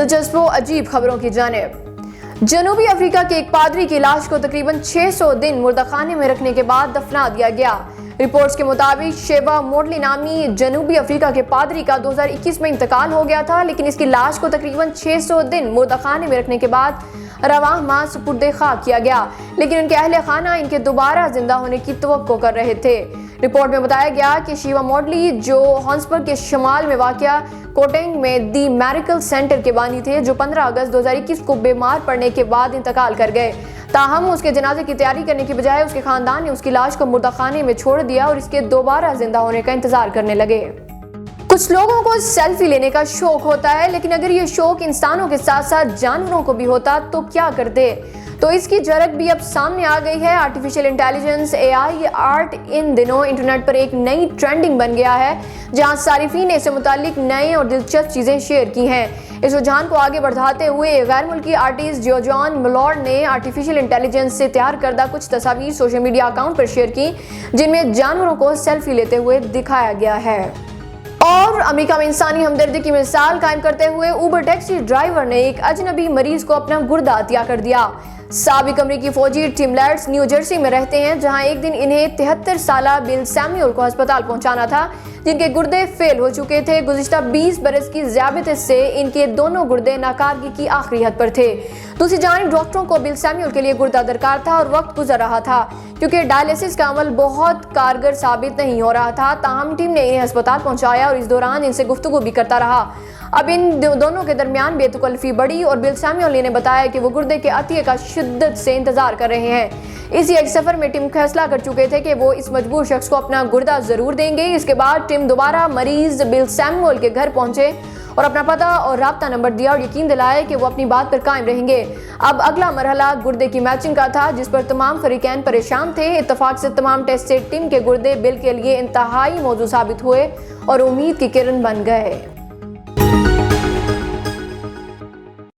دلچسپ و عجیب خبروں کی جانب۔ جنوبی افریقہ کے ایک پادری کی لاش کو تقریباً 600 دن مردخانے میں رکھنے کے بعد دفنا دیا گیا۔ رپورٹس کے مطابق شیوا موڈلی نامی جنوبی افریقہ کے پادری کا 2021 میں انتقال ہو گیا تھا، لیکن اس کی لاش کو تقریباً 600 دن مردخانے میں رکھنے کے بعد رواں ماہ سپرد خاک کیا گیا، لیکن ان کے اہل خانہ ان کے دوبارہ زندہ ہونے کی توقع کر رہے تھے۔ رپورٹ میں بتایا گیا کہ شیوا موڈلی، جو ہانسبرگ کے شمال میں واقع کوٹنگ میں دی میریکل سینٹر کے بانی تھے، جو 15 اگست 2021 کو بیمار پڑنے کے بعد انتقال کر گئے، تاہم اس کے جنازے کی تیاری کرنے کی بجائے اس کے خاندان نے اس کی لاش کو مردخانے میں چھوڑ دیا اور اس کے دوبارہ زندہ ہونے کا انتظار کرنے لگے۔ کچھ لوگوں کو سیلفی لینے کا شوق ہوتا ہے، لیکن اگر یہ شوق انسانوں کے ساتھ ساتھ جانوروں کو بھی ہوتا تو کیا کرتے؟ تو اس کی جھلک بھی اب سامنے آ گئی ہے۔ آرٹیفیشل انٹیلیجنس AI آرٹ ان دنوں انٹرنیٹ پر ایک نئی ٹرینڈنگ بن گیا ہے، جہاں صارفین نے اس سے متعلق نئے اور دلچسپ چیزیں شیئر کی ہیں۔ اس رجحان کو آگے بڑھاتے ہوئے غیر ملکی آرٹسٹ جیوجان ملورڈ نے آرٹیفیشل انٹیلیجنس سے تیار کردہ کچھ تصاویر سوشل میڈیا اکاؤنٹ پر شیئر کی، جن میں جانوروں کو سیلفی لیتے ہوئے دکھایا گیا ہے۔ اور امریکہ میں انسانی ہمدردی کی مثال قائم کرتے ہوئے اوبر ٹیکسی ڈرائیور نے ایک اجنبی مریض کو اپنا گردہ عطیہ کر دیا۔ سابق امریکی فوجی ٹم لیٹس نیو جرسی میں رہتے ہیں، جہاں ایک دن انہیں 73 سالہ بل سیمیول کو ہسپتال پہنچانا تھا، جن کے گردے فیل ہو چکے تھے۔ گزشتہ 20 برس کی ذیابیطس سے ان کے دونوں گردے ناکارگی کی آخری حد پر تھے۔ دوسری جانب ڈاکٹروں کو بل سیمیول کے لیے گردہ درکار تھا اور وقت گزر رہا تھا، کیونکہ ڈائلیسس کا عمل بہت کارگر ثابت نہیں ہو رہا تھا۔ تاہم ٹیم نے انہیں ہسپتال پہنچایا اور اس دوران ان سے گفتگو بھی کرتا رہا۔ اب ان دونوں کے درمیان بے تکلفی بڑھی اور بل سیمیول نے بتایا کہ وہ گردے کے عطیے کا شدت سے انتظار کر رہے ہیں۔ اسی ایک سفر میں ٹم فیصلہ کر چکے تھے کہ وہ اس مجبور شخص کو اپنا گردہ ضرور دیں گے۔ اس کے بعد ٹم دوبارہ مریض بل سیمیول کے گھر پہنچے اور اپنا پتہ اور رابطہ نمبر دیا اور یقین دلایا کہ وہ اپنی بات پر قائم رہیں گے۔ اب اگلا مرحلہ گردے کی میچنگ کا تھا، جس پر تمام فریقین پریشان تھے۔ اتفاق سے تمام ٹیسٹ سے ٹم کے گردے بل کے لیے انتہائی موزوں ثابت ہوئے اور امید کی کرن بن گئے۔